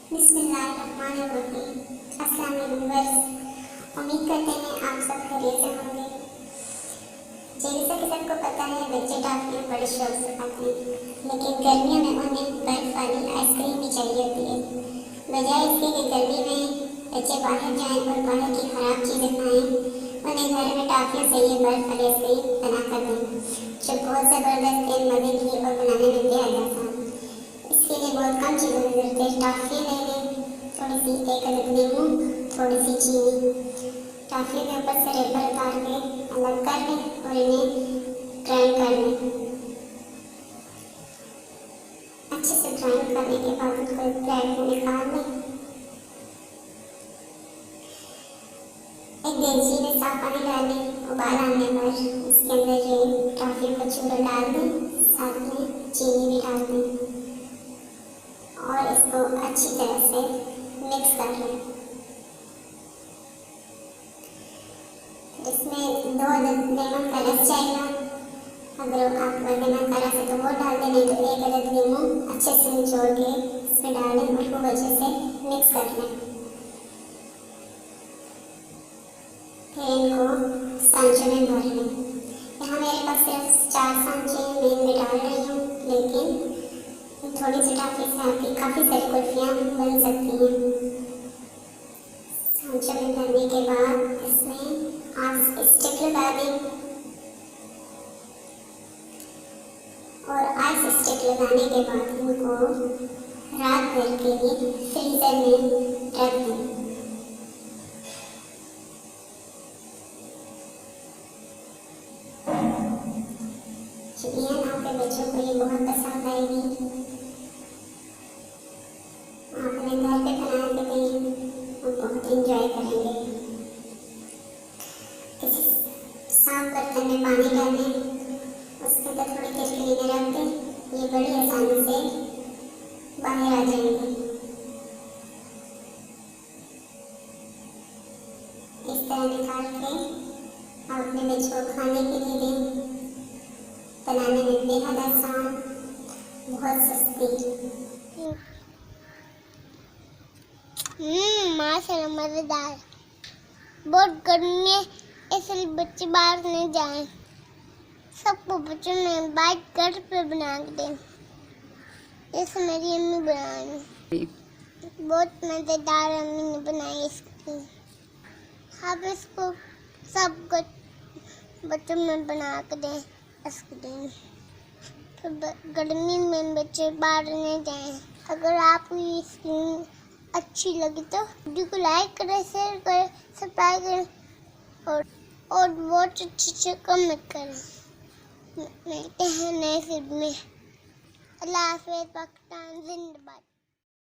बिस्मिल्लाहिर्रहमानिर्रहीम। अस्सलाम वालेकुम। उम्मीद करते हैं आप सब खैरियत से होंगे। जैसा कि सबको पता है बच्चे टॉफियाँ बड़े शौक से खाते हैं, लेकिन गर्मियों में उन्हें बर्फ वाली आइसक्रीम भी चाहिए होती है। बजाय इसके कि गर्मी में बच्चे बाहर जाएं और बाहर की खराब चीज़ें खाएं, उन्हें घर में टॉफियों से ये बर्फ वाली आइसक्रीम बना कर दें, जो बहुत ज़बरदस्त है, मज़े की और बनाने में बेहद आसान। इसके लिए बहुत कम चीज़ों की ज़रूरत है। टॉफी ले लें, थोड़ी सी एक अदद नींबू, थोड़ी सी चीनी। टॉफी के ऊपर से रेपर उतार के अलग कर लें और इन्हें ग्राइंड कर लें। अच्छे से ग्राइंड करने के बाद उनको एक प्लेट में निकाल लें। एक देगची में साफ पानी डालें। उबाल आने पर इसके अंदर ये टॉफी का चूरा डाल दें, साथ में चीनी भी डाल दें और इसको अच्छी तरह से मिक्स कर लें। इसमें 2 अदद लेमन का रस चाहिए। अगर आप लेमन का रस है तो वो डाल दें, नहीं तो 1 अदद नींबू अच्छे से निचोड़ के इसमें डालें और खूब अच्छे से मिक्स कर लें। फिर इनको सांचों में भर लें। यहाँ मेरे पास सिर्फ 4 सांचे में डाल रही हूँ, लेकिन थोड़ी सी टॉफी से आपकी काफ़ी सारी कुल्फियाँ बन सकती हैं। सांचों में भरने के बाद इसमें आप स्टिक लगा दें और आइस स्टिक लगाने के बाद इनको रात भर के लिए फ्रीजर में रख दें। चिड़िया आपके बच्चों को ये बहुत पसंद आएगी। आपने घर पे बना के दें, वो बहुत इंजॉय करेंगे। किसी साफ बर्तन में पानी डालें, उसके अंदर थोड़ी देर के लिए रख दें। ये बड़ी आसानी से बाहर आ जाएंगे। इस तरह निकाल के आप अपने बच्चों को खाने के लिए दें। बनाने में बेहद आसान, बहुत सस्ती। माशाल्लाह मज़ेदार। बहुत गर्मी है, इसलिए बच्चे बाहर नहीं जाएं। सबको बच्चों ने बाइक घर पे बना के दें। जैसे मेरी अम्मी बनाई, बहुत मज़ेदार अम्मी ने बनाई आइसक्रीम। आप इसको सब बच्चों में बना के दें आइसक्रीम। तो गर्मी में बच्चे बाहर नहीं जाएं। अगर आपको ये आइसक्रीम अच्छी लगी तो वीडियो को लाइक करें, शेयर करें, सब्सक्राइब करें और बहुत अच्छे कमेंट करें। मिलते हैं नए फिल्म में। अल्लाह हाफ़िज़। पाकिस्तान जिंदाबाद।